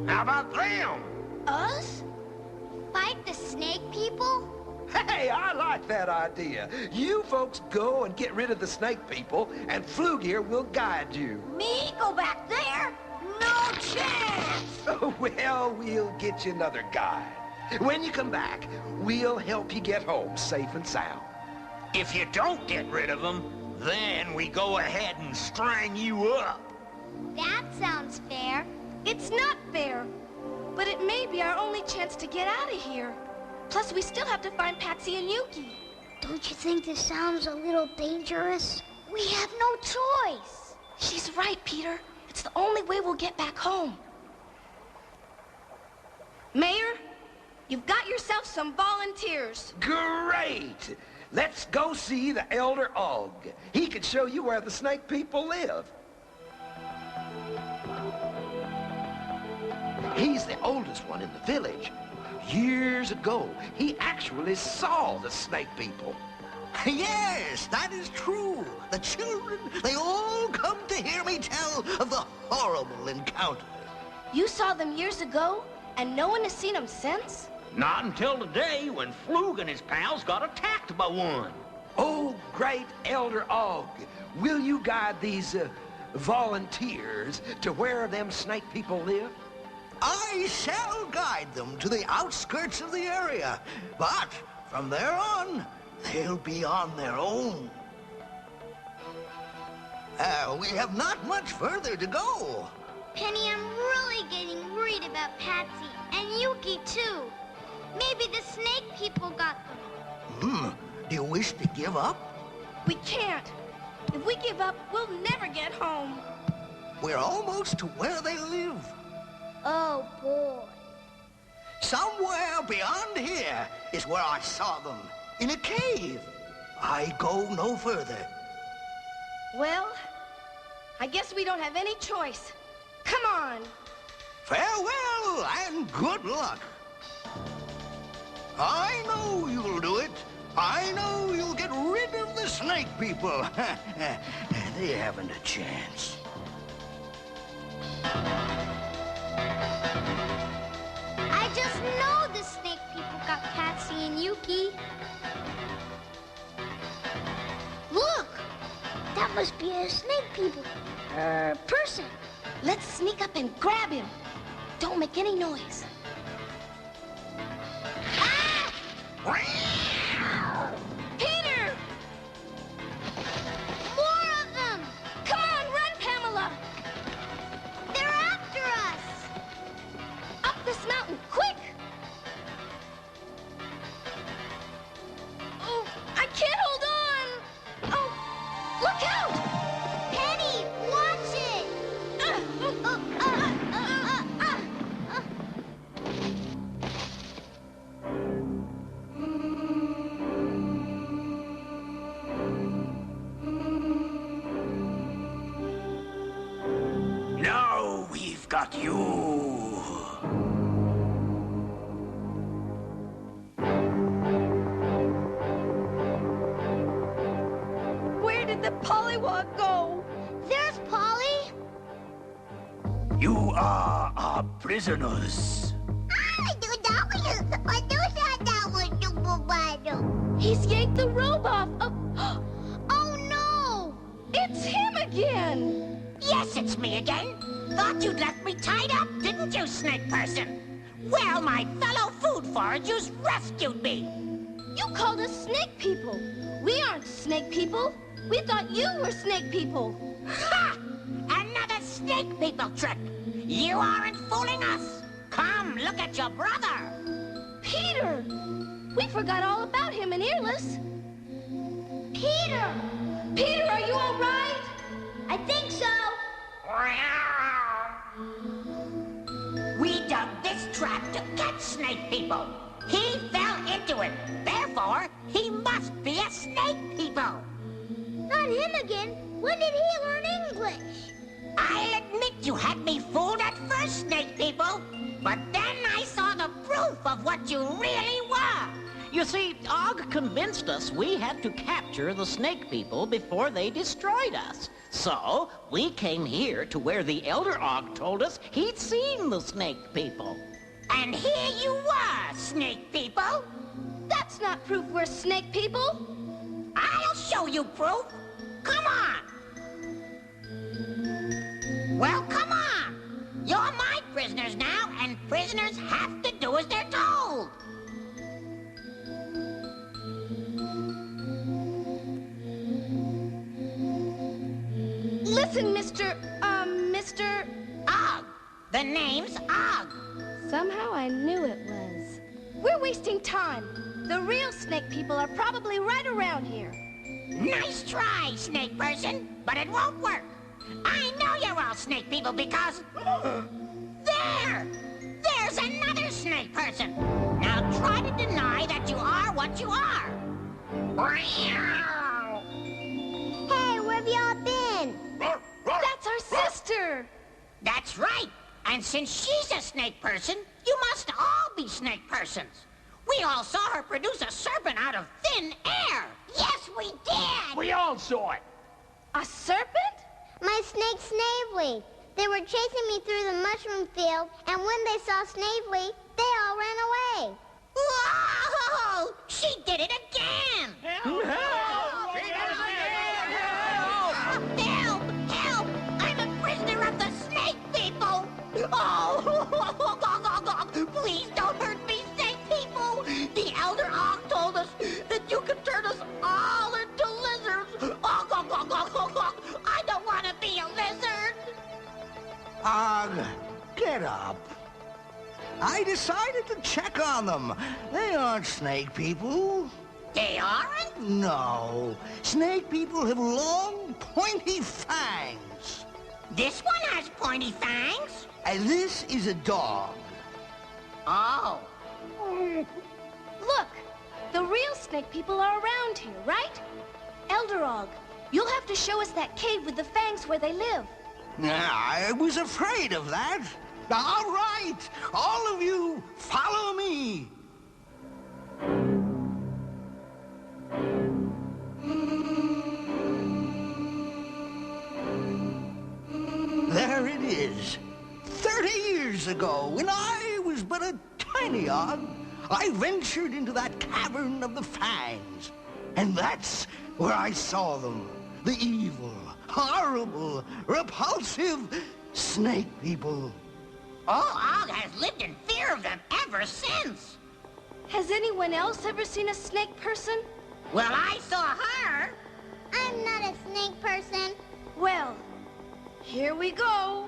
How about them? Us? Fight the snake people? Hey, I like that idea. You folks go and get rid of the snake people, and Flug here will guide you. Me go back there? No chance! Well, we'll get you another guide. When you come back, we'll help you get home safe and sound. If you don't get rid of them, then we go ahead and string you up. That sounds fair. It's not fair. But it may be our only chance to get out of here. Plus, we still have to find Patsy and Yuki. Don't you think this sounds a little dangerous? We have no choice. She's right, Peter. It's the only way we'll get back home. Mayor, you've got yourself some volunteers. Great! Let's go see the Elder Og. He can show you where the snake people live. He's the oldest one in the village. Years ago, he actually saw the snake people. Yes, that is true. The children, they all come to hear me tell of the horrible encounter. You saw them years ago, and no one has seen them since? Not until today, when Flug and his pals got attacked by one. Oh, great Elder Og, will you guide these volunteers to where them snake people live? I shall guide them to the outskirts of the area, but from there on, they'll be on their own. We have not much further to go. Penny, I'm really getting worried about Patsy and Yuki, too. Maybe the snake people got them. Do you wish to give up? We can't. If we give up, we'll never get home. We're almost to where they live. Oh, boy. Somewhere beyond here is where I saw them, in a cave. I go no further. Well, I guess we don't have any choice. Come on. Farewell and good luck. I know you'll do it. I know you'll get rid of the snake people. They haven't a chance. I just know the snake people got Patsy and Yuki. Look! That must be a snake people. Person. Let's sneak up and grab him. Don't make any noise. Peter! More of them! Come on, run, Pamela! They're after us! Up this mountain, quick! Oh, I can't hold on! Oh, look out! Penny, watch it! Now we've got you. Where did the pollywog go? There's Polly. You are our prisoners. He's yanked the robe off of... Oh, no! It's him again! Yes, it's me again. Thought you'd left me tied up, didn't you, snake person? Well, my fellow food foragers rescued me. You called us snake people. We aren't snake people. We thought you were snake people. Ha! Another snake people trick. You aren't fooling us. Come, look at your brother. Peter! We forgot all about him and Earless. Peter! Peter, are you all right? I think so. We dug this trap to catch snake people. He fell into it. Therefore, he must be a snake people. Not him again. When did he learn English? I'll admit you had me fooled at first, snake people. But then I saw the proof of what you really were. You see, Og convinced us we had to capture the snake people before they destroyed us. So, we came here to where the Elder Og told us he'd seen the snake people. And here you were, snake people. That's not proof we're snake people. I'll show you proof. Come on. Well, come on. You're my prisoners now, and prisoners have to do as they're told. Listen, Mr. Og. The name's Og. Somehow I knew it was. We're wasting time. The real snake people are probably right around here. Nice try, snake person, but it won't work. I know you're all snake people because... There! There's another snake person. Now try to deny that you are what you are. Hey, where have y'all been? That's our sister! That's right. And since she's a snake person, you must all be snake persons. We all saw her produce a serpent out of thin air. Yes, we did. We all saw it. A serpent? My snake Snavely. They were chasing me through the mushroom field, and when they saw Snavely, they all ran away. Whoa! She did it again! Help! Help! Help! I'm a prisoner of the snake people! Oh! Please don't hurt me, snake people! The Elder Og told us that you could turn us all into lizards! I don't want to be a lizard! Og, get up. I decided to check on them. They aren't snake people. They aren't? No. Snake people have long, pointy fangs. This one has pointy fangs? And this is a dog. Oh. Look, the real snake people are around here, right? Elder Og, you'll have to show us that cave with the fangs where they live. I was afraid of that. All right, all of you, follow me. There it is. 30 years ago, when I was but a tiny Og, I ventured into that cavern of the fangs. And that's where I saw them. The evil, horrible, repulsive snake people. Oh, Og has lived in fear of them ever since. Has anyone else ever seen a snake person? Well, I saw her. I'm not a snake person. Well, here we go.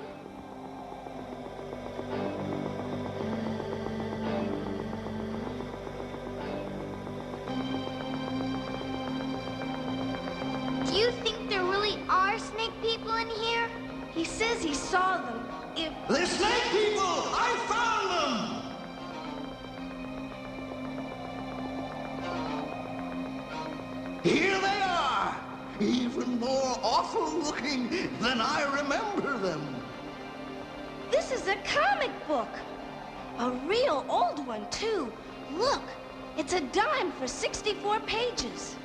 Do you think there really are snake people in here? He says he saw them. If... The snake people! I found them! Here they are! Even more awful looking than I remember them. This is a comic book. A real old one, too. Look, it's a dime for 64 pages.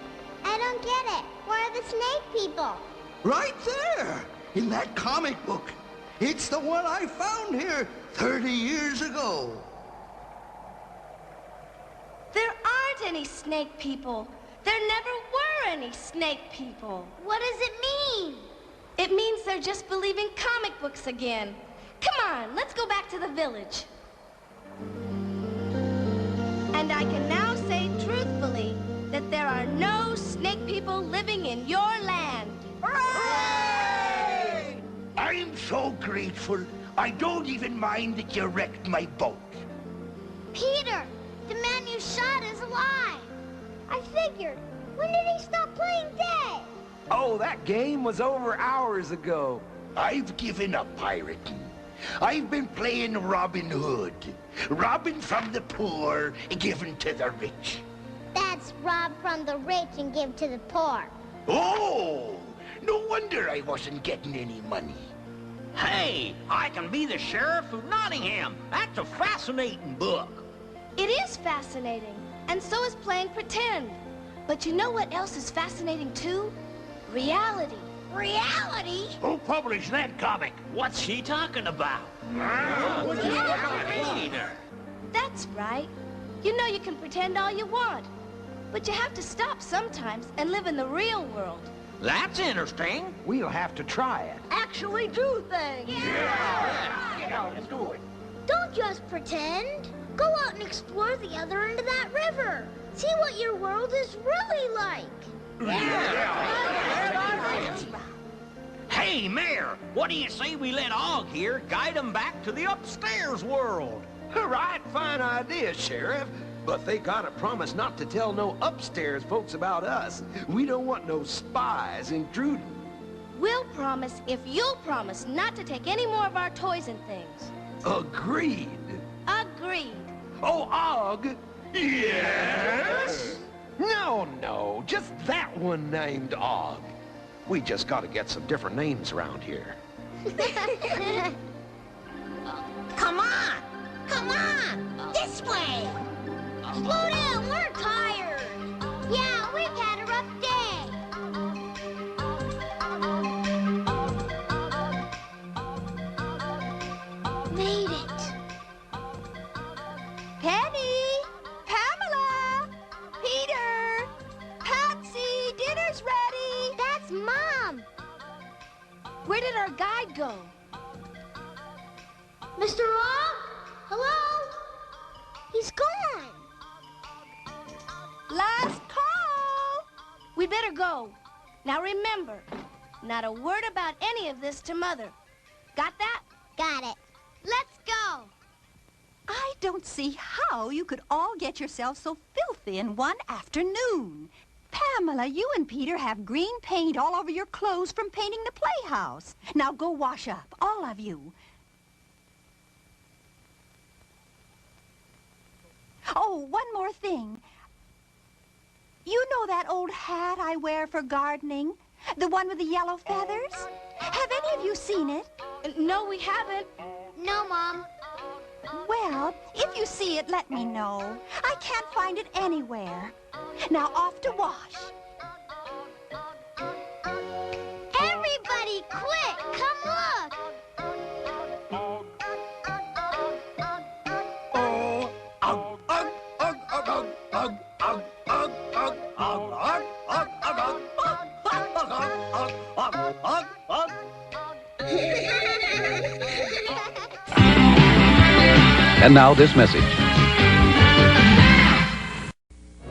I don't get it. Where are the snake people? Right there! In that comic book. It's the one I found here 30 years ago. There aren't any snake people. There never were any snake people. What does it mean? It means they're just believing comic books again. Come on, let's go back to the village. And I can now say truthfully there are no snake people living in your land. Hooray! I'm so grateful. I don't even mind that you wrecked my boat. Peter, the man you shot is alive. I figured. When did he stop playing dead? Oh, that game was over hours ago. I've given up pirating. I've been playing Robin Hood. Robbing from the poor and giving to the rich. That's rob from the rich and give to the poor. Oh! No wonder I wasn't getting any money. Hey, I can be the sheriff of Nottingham. That's a fascinating book. It is fascinating, and so is playing pretend. But you know what else is fascinating too? Reality. Reality? Who published that comic? What's she talking about? Peter. That's right. You know you can pretend all you want, but you have to stop sometimes and live in the real world. That's interesting. We'll have to try it. Actually do things. Yeah! Get out, let's do it. Don't just pretend. Go out and explore the other end of that river. See what your world is really like. Hey, Mayor, what do you say we let Og here guide them back to the upstairs world? Right, fine idea, Sheriff. But they gotta promise not to tell no upstairs folks about us. We don't want no spies intruding. We'll promise if you'll promise not to take any more of our toys and things. Agreed. Agreed. Oh, Og. Yes? No, just that one named Og. We just gotta get some different names around here. Come on! Come on! This way! Slow down, we're tired. Yeah, we've had a rough day. Made it. Penny! Pamela! Peter! Patsy! Dinner's ready! That's Mom. Where did our guide go? Mr. Og? Hello? He's gone. Last call! We better go. Now remember, not a word about any of this to Mother. Got that? Got it. Let's go. I don't see how you could all get yourselves so filthy in one afternoon. Pamela, you and Peter have green paint all over your clothes from painting the playhouse. Now go wash up, all of you. Oh, one more thing. You know that old hat I wear for gardening? The one with the yellow feathers? Have any of you seen it? No, we haven't. No, Mom. Well, if you see it, let me know. I can't find it anywhere. Now off to wash. Everybody, quick, come look. And now this message.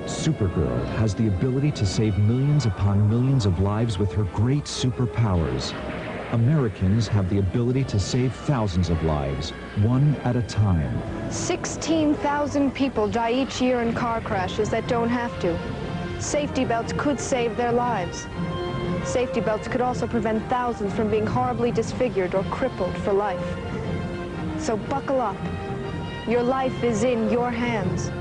Supergirl has the ability to save millions upon millions of lives with her great superpowers. Americans have the ability to save thousands of lives, one at a time. 16,000 people die each year in car crashes that don't have to. Safety belts could save their lives. Safety belts could also prevent thousands from being horribly disfigured or crippled for life. So buckle up. Your life is in your hands.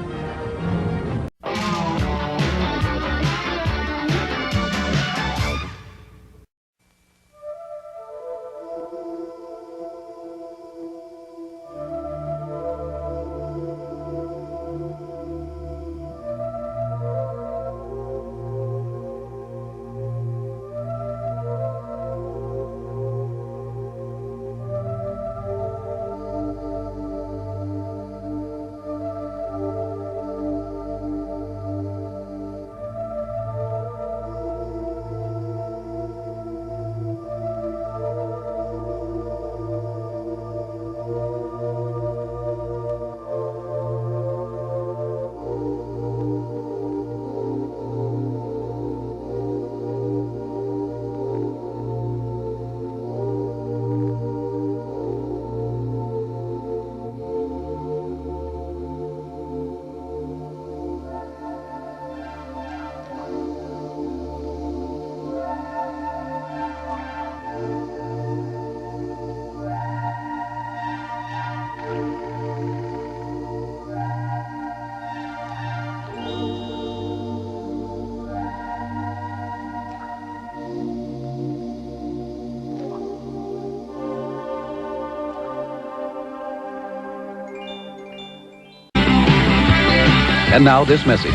And now this message.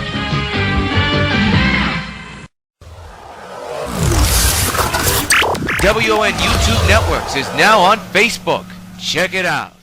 W.O.N. YouTube Networks is now on Facebook. Check it out.